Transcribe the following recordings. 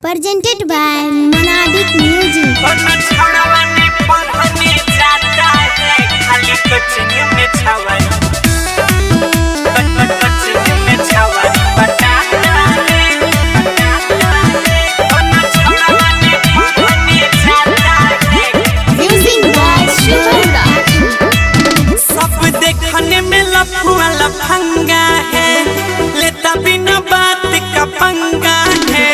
presented by Monabic Music. Music by Shivraj. सब देखने में लफुआ लफंगा है, लेता बिना बात का पंगा है।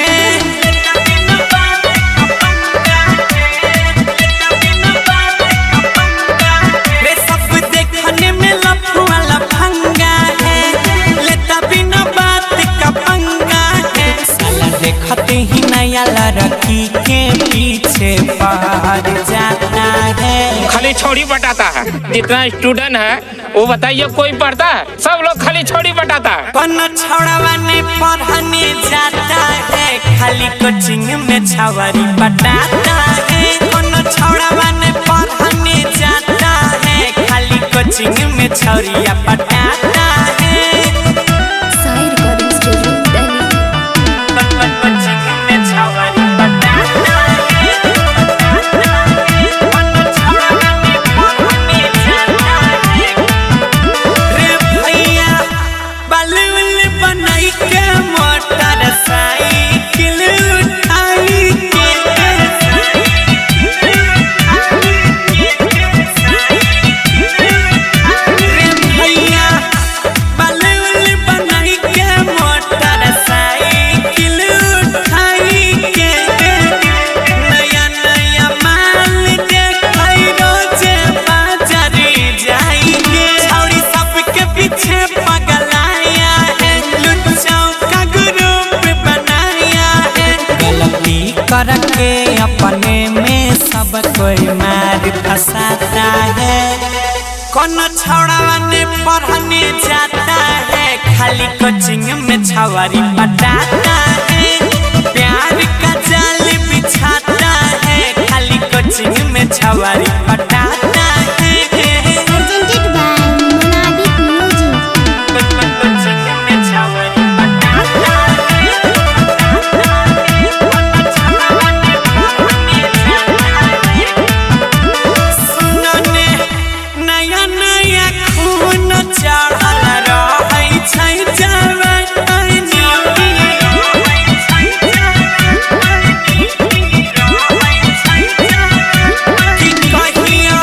वे सब देखने में लफुआ लफंगा है, लेता बिना बात का पंगा है। साला देखते ही नया लड़की के पीछे बाहर जाता है। खाली छोड़ी बटाता है। जितना स्टूडेंट है वो बताइए कोई पढ़ता है? सब लोग खाली छोड़ी बटाता है। कोनो छोड़वा ने पढ़ने जाता है, खाली कोचिंग में छावरी बटाता है। कोनो छोड़वा ने पढ़ने जाता है, खाली कोचिंग में छौरिया बटाता है। Sai Recording Studio, Delhi. Coaching में छौरी बटाता है। कोनो छोड़वा ने पढ़ने जाता है। रे भैया बलून बनाई के मोटर साइकिल उठाई के। रे भैया बलून बनाई के मोटर साइकिल उठाई के। नया नया माल देखै रोजे बाजारे जाएंगे। छौरी सबके पीछे पगलाया है, लुच्चाओं का ग्रुप बनाया है। गलती करके अपने में सब कोई मार फंसाता है। कोनो छौड़वा ने पढ़ने जाता है, खाली कोचिंग में छवारी पटाता है। प्यार का जाल बिछाता है, खाली कोचिंग में छवारी पटाता है। Presented by Monabic Music. Coaching में छवारी पटाता है। कोनो छौड़वा ने पढ़ने जाता है। सुनो ने नया नया खून चढ़ल रहै छै जवानी। कि कहिया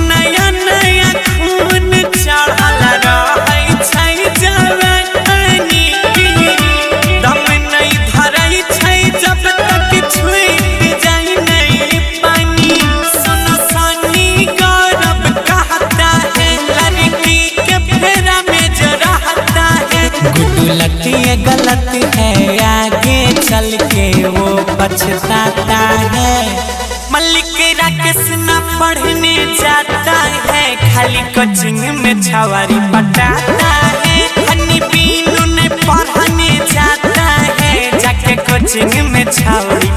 नया नया खून चढ़ल रहै छै जवानी। दम नहीं धरै छै जब तक छुटि जाइ नहीं पानी। सुनो सनी गौरव कहता है, लड़की के फेरा में जो रहता है। गुडुलती ये गलत है, आगे चल के वो पछताता है। मल्लिक राकेश न पढ़ने जाता है, खाली कोचिंग में छवारी पटाता है। हनी बीनू ने पढ़ने जाता है, जाके कोचिंग में छावरी